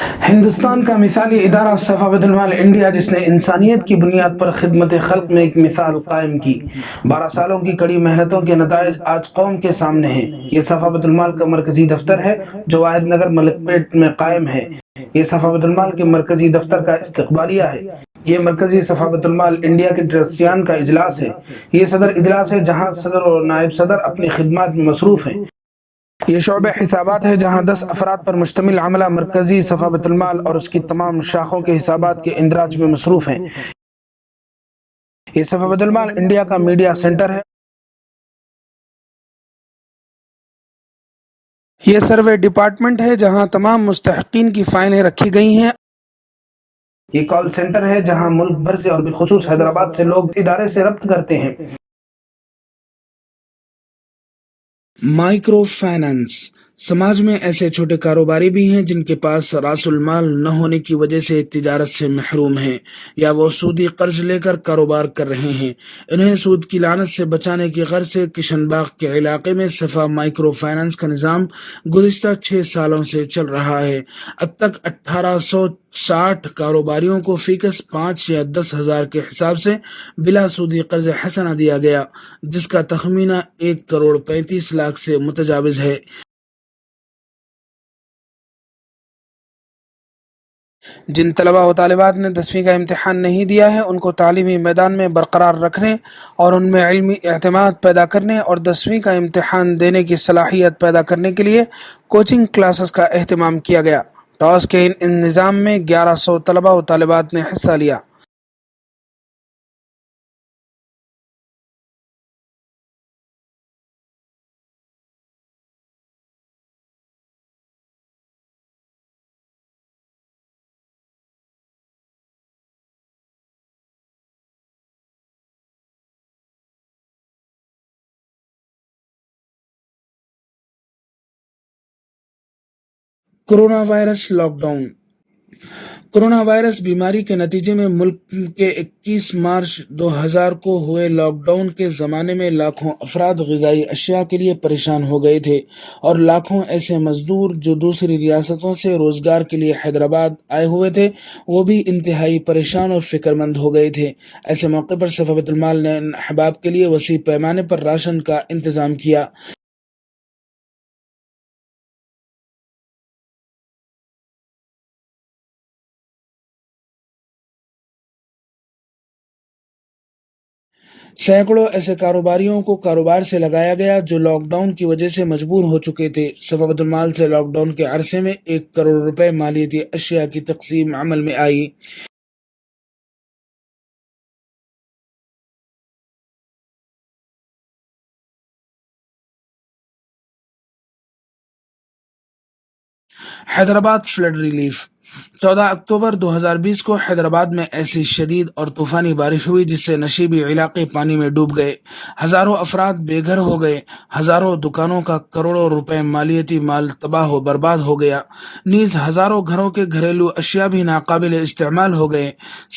ہندوستان کا مثالی ادارہ صفا بیت المال انڈیا، جس نے انسانیت کی بنیاد پر خدمت خلق میں ایک مثال قائم کی۔ 12 سالوں کی کڑی محنتوں کے نتائج آج قوم کے سامنے ہیں۔ یہ صفا بیت المال کا مرکزی دفتر ہے جو واحد نگر ملک پیٹ میں قائم ہے۔ یہ صفا بیت المال کے مرکزی دفتر کا استقبالیہ ہے۔ یہ مرکزی صفا بیت المال انڈیا کے ٹرسٹیان کا اجلاس ہے۔ یہ صدر اجلاس ہے جہاں صدر اور نائب صدر اپنی خدمات میں مصروف ہیں۔ یہ شعبہ حسابات ہے جہاں 10 افراد پر مشتمل عملہ مرکزی صفا بیت المال اور اس کی تمام شاخوں کے حسابات کے اندراج میں مصروف ہیں۔ یہ صفا بیت المال انڈیا کا میڈیا سینٹر ہے۔ یہ سروے ڈپارٹمنٹ ہے جہاں تمام مستحقین کی فائلیں رکھی گئی ہیں۔ یہ کال سینٹر ہے جہاں ملک بھر سے اور بالخصوص حیدرآباد سے لوگ ادارے سے ربط کرتے ہیں۔ مائکرو فائنانس سماج میں ایسے چھوٹے کاروباری بھی ہیں جن کے پاس راس المال نہ ہونے کی وجہ سے تجارت سے محروم ہیں، یا وہ سودی قرض لے کر کاروبار کر رہے ہیں۔ انہیں سود کی لعنت سے بچانے کی غرض سے کشن باغ کے علاقے میں صفا مائکرو فائنانس کا نظام گزشتہ 6 سالوں سے چل رہا ہے۔ اب تک 1860 کاروباریوں کو فیکس 5 یا 10,000 کے حساب سے بلا سودی قرض حسنہ دیا گیا، جس کا تخمینہ 1,35,00,000 سے متجاوز ہے۔ جن طلباء و طالبات نے 10ویں کا امتحان نہیں دیا ہے، ان کو تعلیمی میدان میں برقرار رکھنے اور ان میں علمی اعتماد پیدا کرنے اور 10ویں کا امتحان دینے کی صلاحیت پیدا کرنے کے لیے کوچنگ کلاسز کا اہتمام کیا گیا۔ ٹاس کے ان نظام میں 1100 طلباء و طالبات نے حصہ لیا۔ Corona virus lockdown. Corona virus بیماری کے نتیجے میں ملک کے 21 مارچ 2000 کو ہوئے لاک ڈاؤن کے زمانے میں لاکھوں افراد غذائی اشیاء کے لیے پریشان ہو گئے تھے، اور لاکھوں ایسے مزدور جو دوسری ریاستوں سے روزگار کے لیے حیدرآباد آئے ہوئے تھے، وہ بھی انتہائی پریشان اور فکر مند ہو گئے تھے۔ ایسے موقع پر صفا بیت المال نے ان احباب کے لیے وسیع پیمانے پر راشن کا انتظام کیا۔ سینکڑوں ایسے کاروباریوں کو کاروبار سے لگایا گیا جو لاک ڈاؤن کی وجہ سے مجبور ہو چکے تھے۔ صفا بیت المال سے لاک ڈاؤن کے عرصے میں 1 کروڑ روپے مالیتی اشیاء کی تقسیم عمل میں آئی۔ Hyderabad flood relief. 14 اکتوبر 2020 کو حیدرآباد میں ایسی شدید اور طوفانی بارش ہوئی جس سے نشیبی علاقے پانی میں ڈوب گئے، ہزاروں افراد بے گھر ہو گئے، ہزاروں دکانوں کا کروڑوں روپے مالیتی مال تباہ و برباد ہو گیا، نیز ہزاروں گھروں کے گھریلو اشیاء بھی ناقابل استعمال ہو گئے۔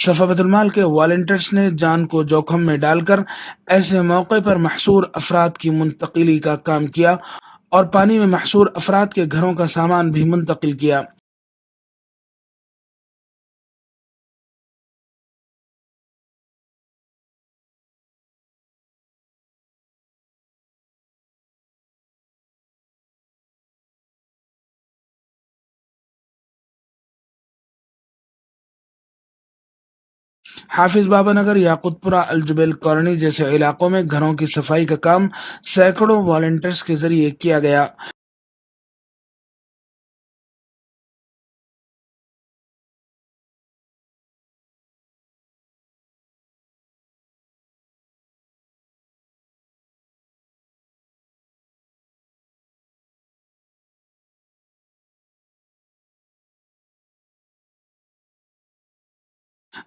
صفا بیت المال کے والنٹیئرز نے جان کو جوخم میں ڈال کر ایسے موقع پر محصور افراد کی منتقلی کا کام کیا اور پانی میں محصور افراد کے گھروں کا سامان بھی منتقل کیا۔ حافظ بابا نگر، یاقوت پورہ، الجبیل کالونی جیسے علاقوں میں گھروں کی صفائی کا کام سینکڑوں والنٹیئرز کے ذریعے کیا گیا۔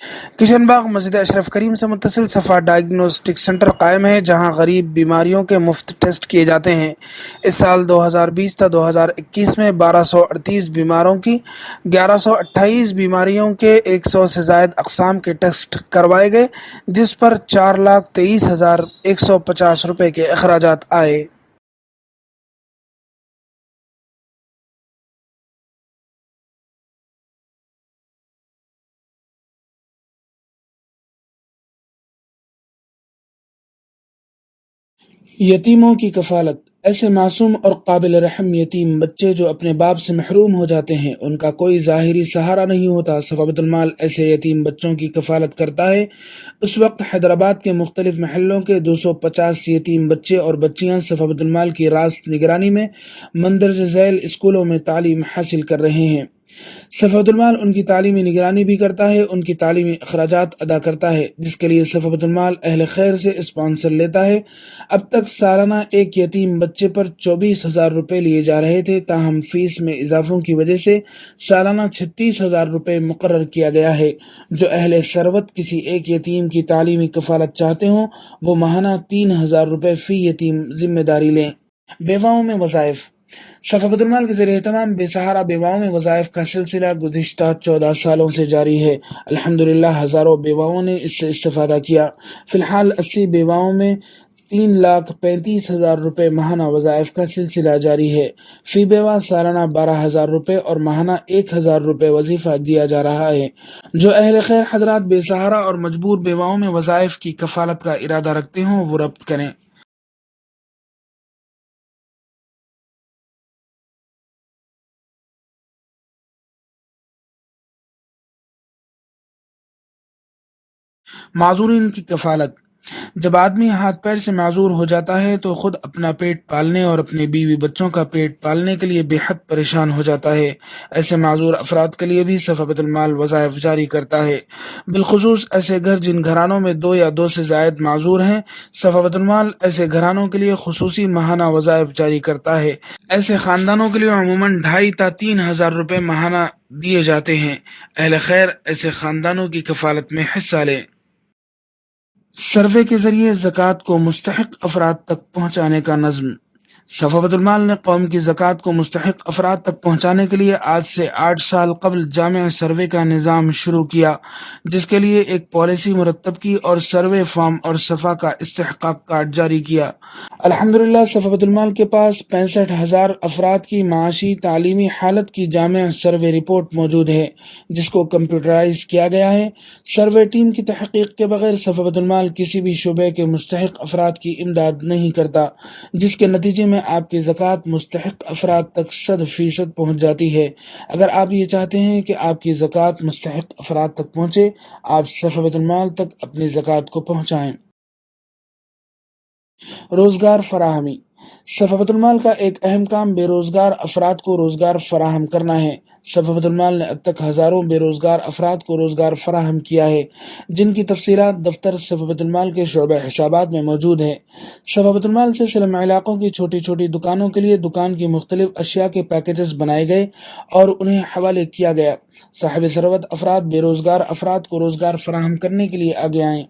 کشن باغ مسجد اشرف کریم سے متصل صفا ڈائگنوسٹک سینٹر قائم ہے جہاں غریب بیماریوں کے مفت ٹیسٹ کیے جاتے ہیں۔ اس سال 2020 تا 2021 میں 1238 بیماروں کی 1128 بیماریوں کے 100 سے زائد اقسام کے ٹیسٹ کروائے گئے، جس پر 4,23,150 روپے کے اخراجات آئے۔ یتیموں کی کفالت۔ ایسے معصوم اور قابل رحم یتیم بچے جو اپنے باپ سے محروم ہو جاتے ہیں، ان کا کوئی ظاہری سہارا نہیں ہوتا، صفا بیت المال ایسے یتیم بچوں کی کفالت کرتا ہے۔ اس وقت حیدرآباد کے مختلف محلوں کے 250 یتیم بچے اور بچیاں صفا بیت المال کی راست نگرانی میں مندرجہ ذیل اسکولوں میں تعلیم حاصل کر رہے ہیں۔ صفا بیت المال ان کی تعلیمی نگرانی بھی کرتا ہے، ان کی تعلیمی اخراجات ادا کرتا ہے، جس کے لیے صفا بیت المال اہل خیر سے اسپانسر لیتا ہے۔ اب تک سالانہ ایک یتیم بچے پر 24,000 روپے لیے جا رہے تھے، تاہم فیس میں اضافوں کی وجہ سے سالانہ 36,000 روپے مقرر کیا گیا ہے۔ جو اہل ثروت کسی ایک یتیم کی تعلیمی کفالت چاہتے ہوں، وہ ماہانہ 3,000 روپے فی یتیم ذمہ داری لیں۔ بیواؤں میں وظائف۔ صفا بیت المال کے زیر اہتمام بے سہارا بیواؤں میں وظائف کا سلسلہ گزشتہ 14 سالوں سے جاری ہے۔ الحمدللہ ہزاروں بیواؤں نے اس سے استفادہ کیا۔ فی الحال 80 بیواؤں میں 3,35,000 روپے ماہانہ وظائف کا سلسلہ جاری ہے۔ فی بیوہ سالانہ 12,000 روپے اور ماہانہ 1,000 روپے وظیفہ دیا جا رہا ہے۔ جو اہل خیر حضرات بے سہارا اور مجبور بیواؤں میں وظائف کی کفالت کا ارادہ رکھتے ہوں، وہ ربط کریں۔ معذورین کی کفالت۔ جب آدمی ہاتھ پیر سے معذور ہو جاتا ہے تو خود اپنا پیٹ پالنے اور اپنے بیوی بچوں کا پیٹ پالنے کے لیے بے حد پریشان ہو جاتا ہے۔ ایسے معذور افراد کے لیے بھی صفا بیت المال وظائف جاری کرتا ہے۔ بالخصوص ایسے گھر جن گھرانوں میں 2 یا 2 سے زائد معذور ہیں، صفا بیت المال ایسے گھرانوں کے لیے خصوصی ماہانہ وظائف جاری کرتا ہے۔ ایسے خاندانوں کے لیے عموماً 2,500 تا 3,000 روپے ماہانہ دیے جاتے ہیں۔ اہل خیر ایسے خاندانوں کی کفالت میں حصہ لیں۔ سروے کے ذریعے زکوٰۃ کو مستحق افراد تک پہنچانے کا نظم۔ صفا بیت المال نے قوم کی زکوٰۃ کو مستحق افراد تک پہنچانے کے لیے آج سے 8 سال قبل جامع سروے کا نظام شروع کیا، جس کے لیے ایک پالیسی مرتب کی اور سروے فارم اور صفا کا استحقاق کارڈ جاری کیا۔ الحمدللہ صفا بیت المال کے پاس 65,000 افراد کی معاشی تعلیمی حالت کی جامع سروے رپورٹ موجود ہے، جس کو کمپیوٹرائز کیا گیا ہے۔ سروے ٹیم کی تحقیق کے بغیر صفا بیت المال کسی بھی شعبے کے مستحق افراد کی امداد نہیں کرتا، جس کے نتیجے میں آپ کی زکوٰۃ مستحق افراد تک 100% پہنچ جاتی ہے۔ اگر آپ یہ چاہتے ہیں کہ آپ کی زکوٰۃ مستحق افراد تک پہنچے، آپ صفا بیت المال تک اپنی زکوٰۃ کو پہنچائیں۔ روزگار فراہمی۔ صفا بیت المال کا ایک اہم کام بے روزگار افراد کو روزگار فراہم کرنا ہے۔ صفا بیت المال نے اب تک ہزاروں بے روزگار افراد کو روزگار فراہم کیا ہے، جن کی تفصیلات دفتر صفا بیت المال کے شعبہ حسابات میں موجود ہیں۔ صفا بیت المال سے سلم علاقوں کی چھوٹی چھوٹی دکانوں کے لیے دکان کی مختلف اشیاء کے پیکیجز بنائے گئے اور انہیں حوالے کیا گیا۔ صاحب ثروت افراد بے روزگار افراد کو روزگار فراہم کرنے کے لیے آگے آئیں۔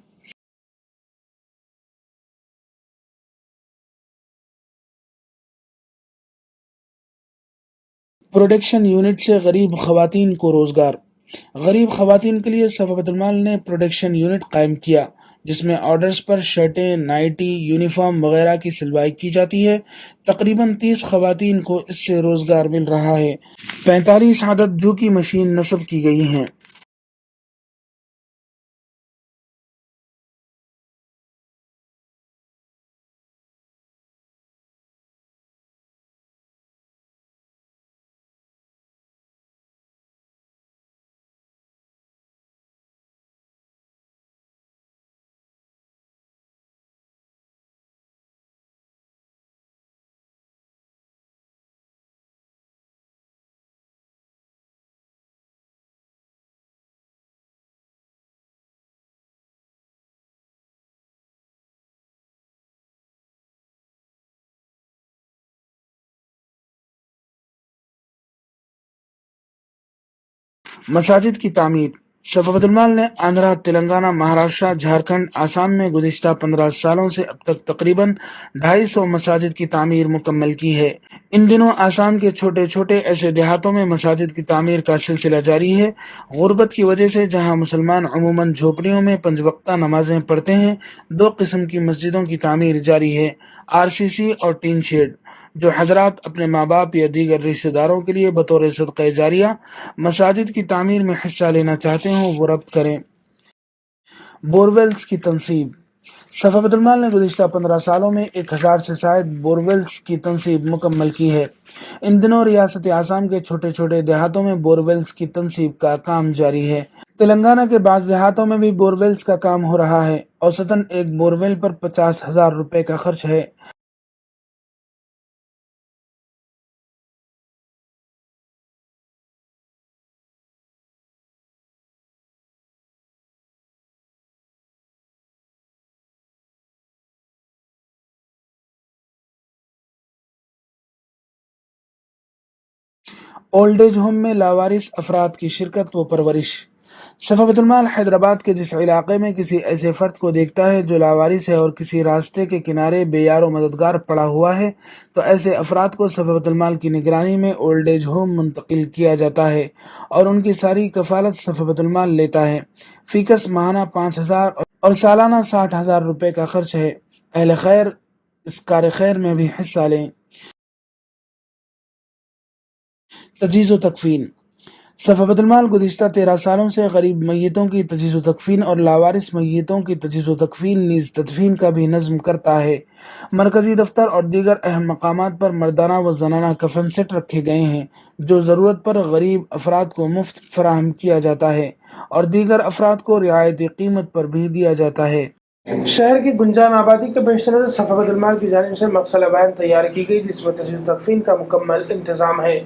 پروڈکشن یونٹ سے غریب خواتین کو روزگار۔ غریب خواتین کے لیے صفا بیت المال نے پروڈکشن یونٹ قائم کیا، جس میں آرڈرز پر شرٹیں، نائٹی، یونیفارم وغیرہ کی سلوائی کی جاتی ہے۔ تقریباً 30 خواتین کو اس سے روزگار مل رہا ہے۔ 45 عدد جو کی مشین نصب کی گئی ہیں۔ مساجد کی تعمیر۔ صفوت المال نے آندھرا، تلنگانہ، مہاراشٹر، جھارکھنڈ، آسام میں گزشتہ 15 سالوں سے اب تک تقریباً 250 مساجد کی تعمیر مکمل کی ہے۔ ان دنوں آسام کے چھوٹے چھوٹے ایسے دیہاتوں میں مساجد کی تعمیر کا سلسلہ جاری ہے۔ غربت کی وجہ سے جہاں مسلمان عموماً جھوپڑیوں میں 5 وقتہ نمازیں پڑھتے ہیں، 2 قسم کی مسجدوں کی تعمیر جاری ہے: RCC اور ٹین شیڈ۔ جو حضرات اپنے ماں باپ یا دیگر رشتہ داروں کے لیے بطور صدقہ جاریہ مساجد کی تعمیر میں حصہ لینا چاہتے ہوں وہ ربط کریں۔ بورویلز کی تنصیب۔ صفوت المال نے گزشتہ 15 سالوں میں 1000 سے زائد بورویلز کی تنصیب مکمل کی ہے۔ ان دنوں ریاست آسام کے چھوٹے چھوٹے دیہاتوں میں بورویلز کی تنصیب کا کام جاری ہے۔ تلنگانہ کے بعض دیہاتوں میں بھی بورویلز کا کام ہو رہا ہے۔ اوسطاً ایک بورویل پر 50,000 روپے کا خرچ ہے۔ اولڈ ایج ہوم میں لاوارث افراد کی شرکت و پرورش۔ صفوت المال حیدرآباد کے جس علاقے میں کسی ایسے فرد کو دیکھتا ہے جو لاوارث ہے اور کسی راستے کے کنارے بے یار و مددگار پڑا ہوا ہے، تو ایسے افراد کو صفوت المال کی نگرانی میں اولڈ ایج ہوم منتقل کیا جاتا ہے اور ان کی ساری کفالت صفوت المال لیتا ہے۔ فی کس ماہانہ 5,000 اور سالانہ 60,000 روپے کا خرچ ہے۔ اہل خیر اس کار خیر میں بھی حصہ لیں۔ تجہیز و تکفین۔ صفوت المال گزشتہ 13 سالوں سے غریب میتوں کی تجہیز و تکفین اور لاوارث میتوں کی تجہیز و تکفین نیز تدفین کا بھی نظم کرتا ہے۔ مرکزی دفتر اور دیگر اہم مقامات پر مردانہ و زنانہ کفن سیٹ رکھے گئے ہیں جو ضرورت پر غریب افراد کو مفت فراہم کیا جاتا ہے اور دیگر افراد کو رعایتی قیمت پر بھی دیا جاتا ہے۔ شہر کی گنجان آبادی کے پیش نظر صفوت المال کی جانب سے مغسلہ وین تیار کی گئی جس میں تجہیز و تکفین کا مکمل انتظام ہے۔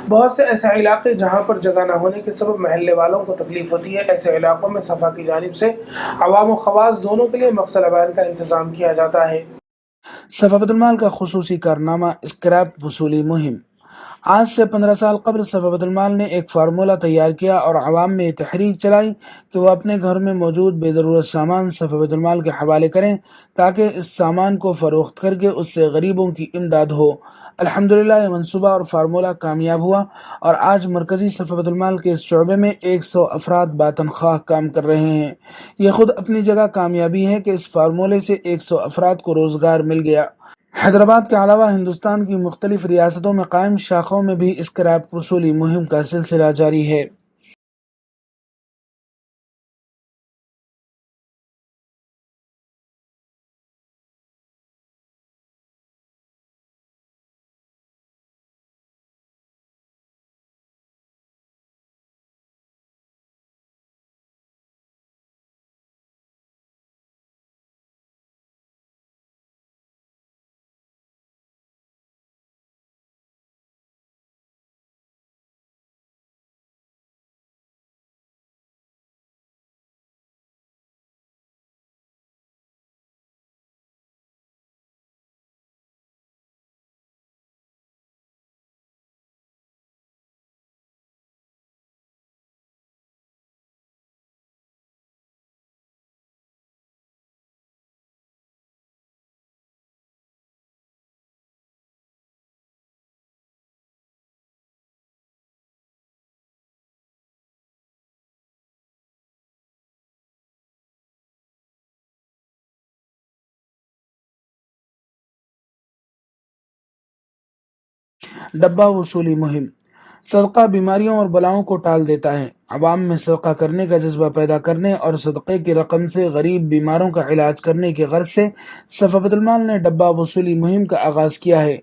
بہت سے ایسے علاقے جہاں پر جگہ نہ ہونے کے سبب محلے والوں کو تکلیف ہوتی ہے، ایسے علاقوں میں صفا کی جانب سے عوام و خواص دونوں کے لیے مغسلہ وین کا انتظام کیا جاتا ہے۔ صفوت المال کا خصوصی کارنامہ اسکریپ وصولی مہم۔ آج سے 15 سال قبل صفوت المال نے ایک فارمولہ تیار کیا اور عوام میں تحریک چلائی کہ وہ اپنے گھر میں موجود بے ضرورت سامان صفوت المال کے حوالے کریں تاکہ اس سامان کو فروخت کر کے اس سے غریبوں کی امداد ہو۔ الحمدللہ یہ منصوبہ اور فارمولہ کامیاب ہوا اور آج مرکزی صفوت المال کے اس شعبے میں 100 افراد باتنخواہ کام کر رہے ہیں۔ یہ خود اپنی جگہ کامیابی ہے کہ اس فارمولے سے 100 افراد کو روزگار مل گیا۔ حیدرآباد کے علاوہ ہندوستان کی مختلف ریاستوں میں قائم شاخوں میں بھی اسکریپ وصولی مہم کا سلسلہ جاری ہے۔ ڈبہ وصولی مہم۔ صدقہ بیماریوں اور بلاؤں کو ٹال دیتا ہے۔ عوام میں صدقہ کرنے کا جذبہ پیدا کرنے اور صدقے کی رقم سے غریب بیماروں کا علاج کرنے کی غرض سے صفوت المال نے ڈبہ وصولی مہم کا آغاز کیا ہے۔